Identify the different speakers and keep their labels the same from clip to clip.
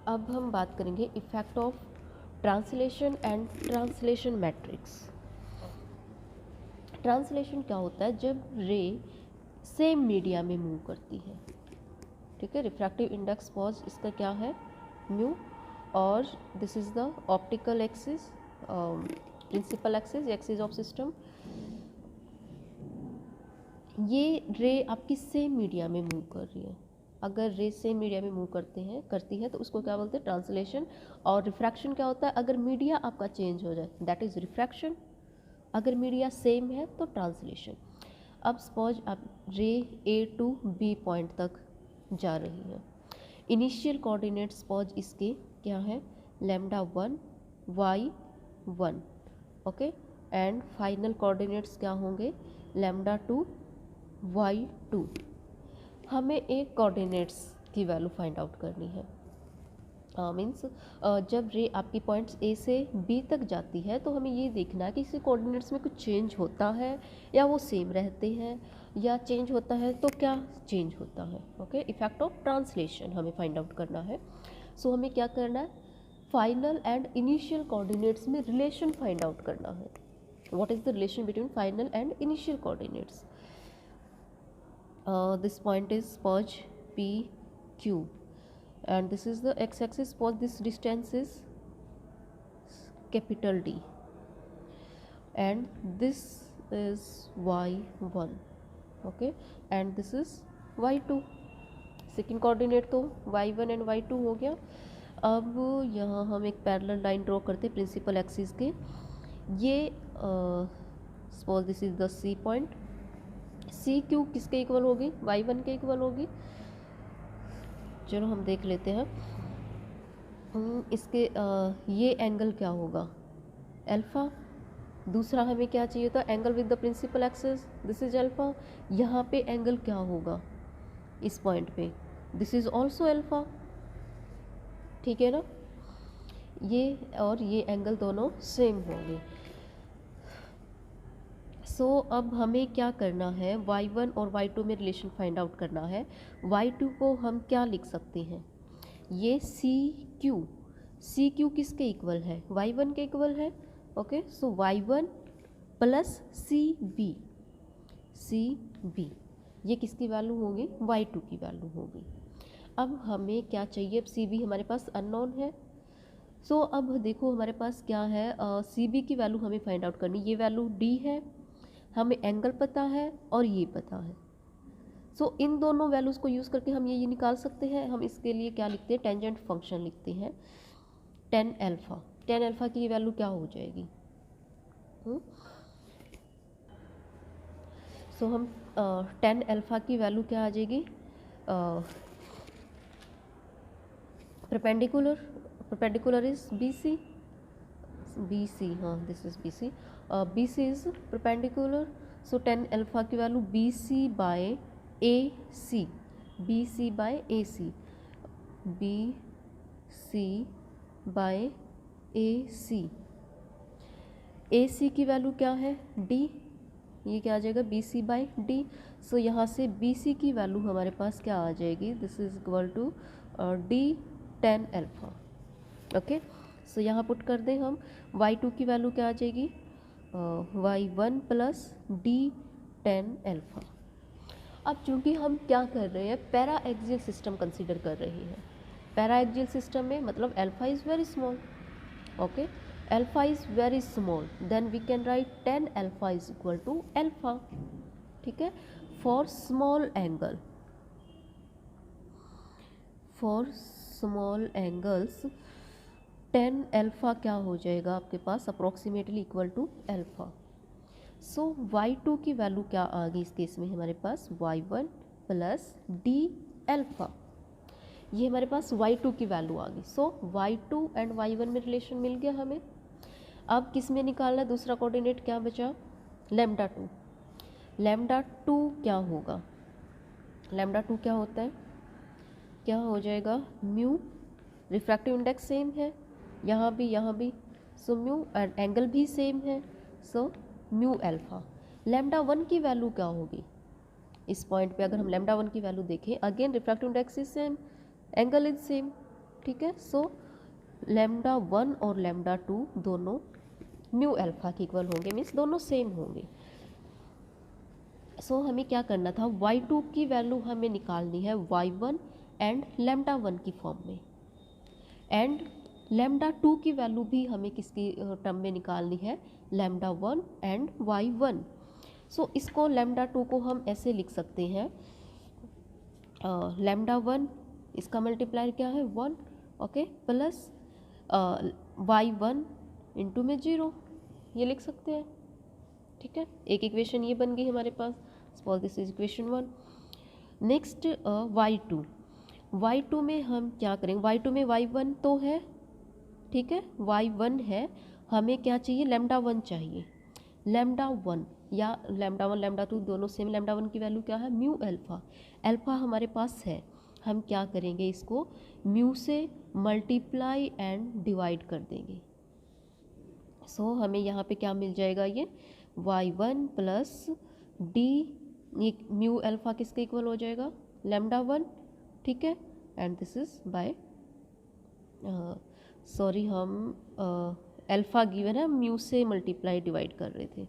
Speaker 1: अब हम बात करेंगे effect of translation and translation matrix. Translation क्या होता है? जब रे सेम मीडिया में मूव करती है, ठीक है। रिफ्रैक्टिव इंडेक्स पॉज इसका क्या है? म्यू, और this is the optical axis, principal axis, axis of system. ये रे आपकी सेम मीडिया में मूव कर रही है। अगर रे सेम मीडिया में मूव करती है तो उसको क्या बोलते हैं? ट्रांसलेशन। और रिफ्रैक्शन क्या होता है? अगर मीडिया आपका चेंज हो जाए, दैट इज़ रिफ्रैक्शन। अगर मीडिया सेम है तो ट्रांसलेशन। अब सपोज आप रे ए टू बी पॉइंट तक जा रही है। इनिशियल कोऑर्डिनेट सपोज इसके क्या है? Lambda 1 y 1, okay. And final coordinates क्या होंगे? Lambda 2 y 2। हमें एक कोऑर्डिनेट्स की वैल्यू फाइंड आउट करनी है। मीन्स जब रे आपकी पॉइंट्स ए से बी तक जाती है तो हमें ये देखना है कि इसी कोऑर्डिनेट्स में कुछ चेंज होता है या वो सेम रहते हैं, या चेंज होता है तो क्या चेंज होता है। ओके, इफेक्ट ऑफ ट्रांसलेशन हमें फाइंड आउट करना है। सो हमें क्या करना है? फाइनल एंड इनिशियल कोऑर्डिनेट्स में रिलेशन फाइंड आउट करना है। What is the relation between final and initial coordinates? This point is purge P Q, and this is the x-axis. For this distance is capital D, and this is y1, okay, and this is y2। Second coordinate तो y1 and y2 हो गया। अब यहाँ हम एक parallel line draw करते हैं principal axis के। ये suppose this is the C point. C Q किसके इक्वल होगी? y1 के इक्वल होगी। चलो हम देख लेते हैं। इसके ये एंगल क्या होगा? अल्फ़ा। दूसरा हमें क्या चाहिए था? Angle with the principal axis, this is alpha. यहाँ पे एंगल क्या होगा इस पॉइंट पे? दिस इज ऑल्सो अल्फ़ा, ठीक है ना। ये और ये एंगल दोनों सेम होंगे। सो अब हमें क्या करना है? y1 और y2 में रिलेशन फाइंड आउट करना है। y2 को हम क्या लिख सकते हैं? ये सी क्यू किसके इक्वल है? y1 के इक्वल है, ओके। सो y1 प्लस सी बी ये किसकी वैल्यू होगी? y2 की वैल्यू होगी। अब हमें क्या चाहिए? अब सी बी हमारे पास अननोन है। सो अब देखो हमारे पास क्या है? सी बी की वैल्यू हमें फाइंड आउट करनी। ये वैल्यू डी है, हमें एंगल पता है और ये पता है। सो इन दोनों वैल्यूज़ को यूज़ करके हम ये निकाल सकते हैं। हम इसके लिए क्या लिखते हैं? टेंजेंट फंक्शन लिखते हैं, टेन अल्फ़ा की वैल्यू क्या हो जाएगी? सो हम टेन अल्फ़ा की वैल्यू क्या आ जाएगी? परपेंडिकुलर इज बी सी, हाँ this is B C is perpendicular. So tan alpha की value B C by A C, B C by A C, B C by A C. A C की value क्या है? D. ये क्या आ जाएगा? B C by D. So यहाँ से बी सी की वैल्यू हमारे पास क्या आ जाएगी? This is equal to D tan alpha, okay. So यहाँ पुट कर दें हम। y2 की वैल्यू क्या आ जाएगी? y1 plus D tan alpha. अब चूँकि हम क्या कर रहे हैं? पैरा एक्सियल सिस्टम कंसिडर कर रहे हैं। पैरा एक्सियल सिस्टम में मतलब alpha is very small, okay. Alpha is very small, then we can write tan alpha is equal to alpha, ठीक है। For small angles tan alpha क्या हो जाएगा आपके पास? Approximately equal to alpha. So y2 की वैल्यू क्या आ गई इस केस में हमारे पास? y1 plus D alpha. ये हमारे पास y2 की वैल्यू आ गई। सो y2 एंड y1 में रिलेशन मिल गया हमें। अब किस में निकालना है? दूसरा कोऑर्डिनेट क्या बचा? लैम्डा 2। लैम्डा 2 क्या होगा? लैम्डा 2 क्या होता है? क्या हो जाएगा? म्यू। रिफ्रैक्टिव इंडेक्स सेम है यहाँ भी, सो म्यू, एंड एंगल भी सेम है, सो म्यू अल्फ़ा। लैम्डा 1 की वैल्यू क्या होगी इस पॉइंट पे? अगर हम लैम्डा 1 की वैल्यू देखें, again refractive index is same, angle is same, ठीक है। सो लैम्डा 1 और लैम्डा 2 दोनों म्यू अल्फा के इक्वल होंगे, मीन्स दोनों सेम होंगे। सो हमें क्या करना था, y2 की वैल्यू हमें निकालनी है y1 एंड लैम्डा 1 की फॉर्म में, एंड लैम्डा 2 की वैल्यू भी हमें किसकी टर्म में निकालनी है, लैम्डा 1 एंड y1। सो इसको लैम्डा 2 को हम ऐसे लिख सकते हैं, लैम्डा 1 इसका मल्टीप्लायर क्या है 1, ओके, प्लस y1 इंटू में 0, ये लिख सकते हैं, ठीक है। एक इक्वेशन ये बन गई हमारे पास, suppose this is equation 1। Next y2 में हम क्या करेंगे, y2 में y1 तो है, ठीक है, y1 है, हमें क्या चाहिए, लैम्डा 1 चाहिए। लैम्डा 1 या लैम्डा 1 लैम्डा 2 दोनों सेम, लैम्डा 1 की वैल्यू क्या है, म्यू अल्फा, अल्फा हमारे पास है, हम क्या करेंगे, इसको म्यू से मल्टीप्लाई एंड डिवाइड कर देंगे। सो हमें यहाँ पे क्या मिल जाएगा, ये y1 प्लस डी, ये म्यू अल्फा किसके इक्वल हो जाएगा, लैम्डा 1, ठीक है, and this is by sorry हम अल्फा गिवन है, म्यू से मल्टीप्लाई डिवाइड कर रहे थे,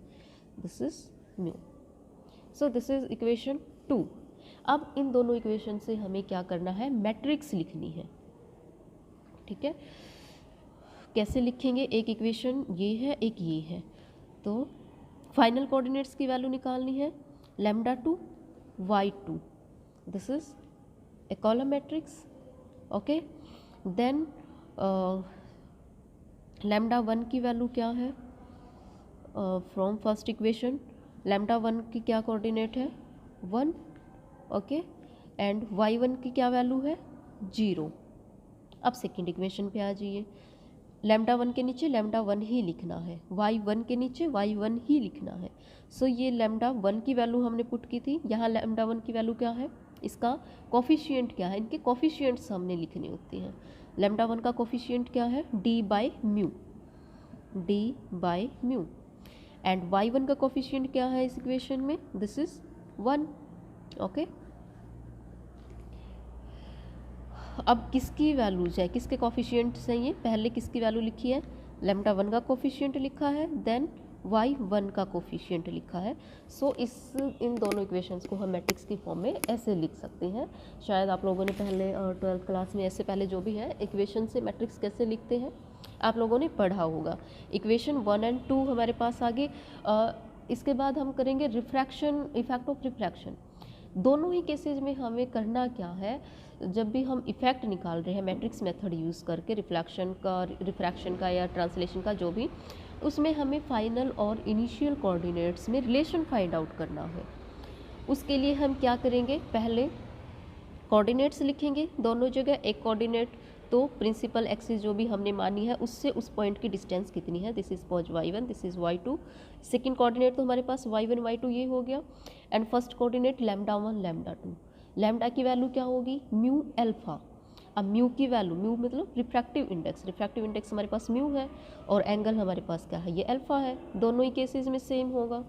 Speaker 1: this is mu. So this is equation 2। अब इन दोनों इक्वेशन से हमें क्या करना है, मैट्रिक्स लिखनी है, ठीक है। कैसे लिखेंगे, एक इक्वेशन ये है, एक ये है, तो फाइनल कोऑर्डिनेट्स की वैल्यू निकालनी है, lambda 2 y2, this is a column matrix, okay. Then lambda 1 की वैल्यू क्या है, फ्रॉम फर्स्ट इक्वेशन लैम्डा 1 की क्या कोऑर्डिनेट है 1, ओके, एंड y1 की क्या वैल्यू है 0। अब सेकेंड इक्वेशन पे आ जाइए, लैम्डा 1 के नीचे लैम्डा 1 ही लिखना है, y1 के नीचे y1 ही लिखना है। सो ये लैम्डा 1 की वैल्यू हमने पुट की थी, यहाँ लैम्डा 1 की वैल्यू क्या है, इसका कोफिशिएंट क्या है, इनके कोफिशिएंट्स हमने लिखने होते हैं। लैम्डा 1 का कोफिशिएंट क्या है, d by mu, and y1 का कोफिशिएंट क्या है इस इक्वेशन में, दिस इज 1, ओके। अब किसकी वैल्यूज है, किसके कोफिशिएंट्स हैं ये, पहले किसकी वैल्यू लिखी है, लैम्डा 1 का कोफिशिएंट लिखा है, देन y1 का कोफिशिएंट लिखा है। सो इन दोनों इक्वेशंस को हम मैट्रिक्स की फॉर्म में ऐसे लिख सकते हैं। शायद आप लोगों ने पहले 12th क्लास में ऐसे पहले जो भी है इक्वेशन से मैट्रिक्स कैसे लिखते हैं आप लोगों ने पढ़ा होगा। इक्वेशन 1 एंड 2 हमारे पास आगे, इसके बाद हम करेंगे रिफ्रैक्शन, इफेक्ट ऑफ रिफ्रैक्शन। दोनों ही केसेस में हमें करना क्या है, जब भी हम इफेक्ट निकाल रहे हैं मैट्रिक्स मेथड यूज़ करके, रिफ्रैक्शन का या ट्रांसलेशन का जो भी, उसमें हमें फाइनल और इनिशियल कोऑर्डिनेट्स में रिलेशन फाइंड आउट करना है। उसके लिए हम क्या करेंगे, पहले कोऑर्डिनेट्स लिखेंगे दोनों जगह, एक कोऑर्डिनेट तो प्रिंसिपल एक्सिस जो भी हमने मानी है उससे उस पॉइंट की डिस्टेंस कितनी है, this is pause y1, this is y2। Second coordinate तो हमारे पास y1 y2 ये हो गया, and first coordinate lambda 1 lambda 2। Lambda की वैल्यू क्या होगी, म्यू अल्फा। अब म्यू की वैल्यू, म्यू मतलब रिफ्रैक्टिव इंडेक्स हमारे पास म्यू है, और एंगल हमारे पास क्या है, ये अल्फा है। दोनों ही केसेस में सेम होगा,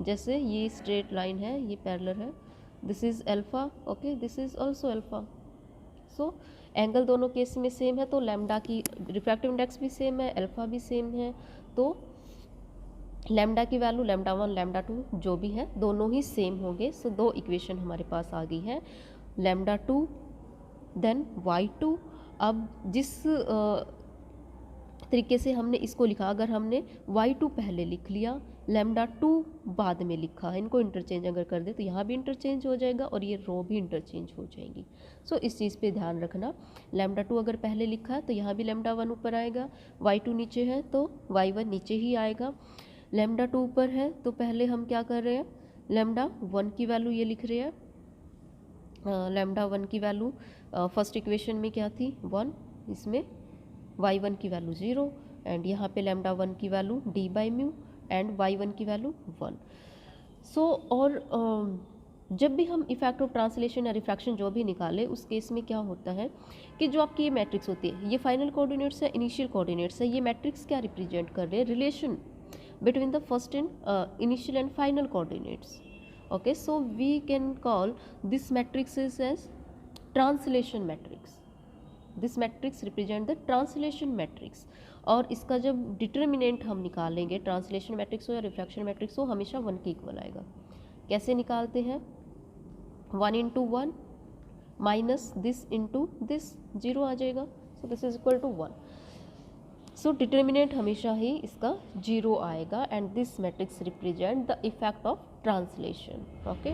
Speaker 1: जैसे ये स्ट्रेट लाइन है, ये पैरेलल है, this is alpha, okay, this is also alpha. So angle दोनों केस में सेम है, तो लैम्डा की रिफ्रैक्टिव इंडेक्स भी सेम है, अल्फा भी सेम है, तो लैम्डा की वैल्यू लैम्डा 1 लैम्डा 2 जो भी है दोनों ही सेम होंगे। सो दो इक्वेशन हमारे पास आ गई है, लैम्डा 2 देन y2। अब जिस तरीके से हमने इसको लिखा, अगर हमने y2 पहले लिख लिया, लैम्डा 2 बाद में लिखा, इनको इंटरचेंज अगर कर दे तो यहाँ भी इंटरचेंज हो जाएगा और ये रो भी इंटरचेंज हो जाएंगी। सो इस चीज़ पे ध्यान रखना, लैम्डा 2 अगर पहले लिखा है तो यहाँ भी लैम्डा 1 ऊपर आएगा, y2 नीचे है तो y1 नीचे ही आएगा। लैम्डा 2 ऊपर है तो पहले हम क्या कर रहे हैं, लैम्डा 1 की वैल्यू ये लिख रहे हैं, लैम्डा 1 की वैल्यू फर्स्ट इक्वेशन में क्या थी 1, इसमें y1 की वैल्यू 0, एंड यहाँ पे लैम्डा 1 की value d by mu and y1 की वैल्यू 1। सो और जब भी हम इफेक्ट ऑफ ट्रांसलेशन या रिफ्रैक्शन जो भी निकाले, उस केस में क्या होता है कि जो आपकी ये मैट्रिक्स होती है, ये फाइनल कोऑर्डिनेट्स है, इनिशियल कोऑर्डिनेट्स है, ये मैट्रिक्स क्या रिप्रेजेंट कर रहे हैं, relation between the first and initial and final coordinates. Okay, so we can call this matrices as translation matrix. This matrix represent the translation matrix. और इसका जब डिटर्मिनेंट हम निकालेंगे, ट्रांसलेशन मैट्रिक्स हो या रिफ्रैक्शन मैट्रिक्स हो, हमेशा 1 के इक्वल आएगा। कैसे निकालते हैं? 1 into 1 minus this into this, 0 आ जाएगा। So this is equal to 1। So determinant हमेशा ही इसका 0 आएगा and this matrix represent the effect of translation. Okay.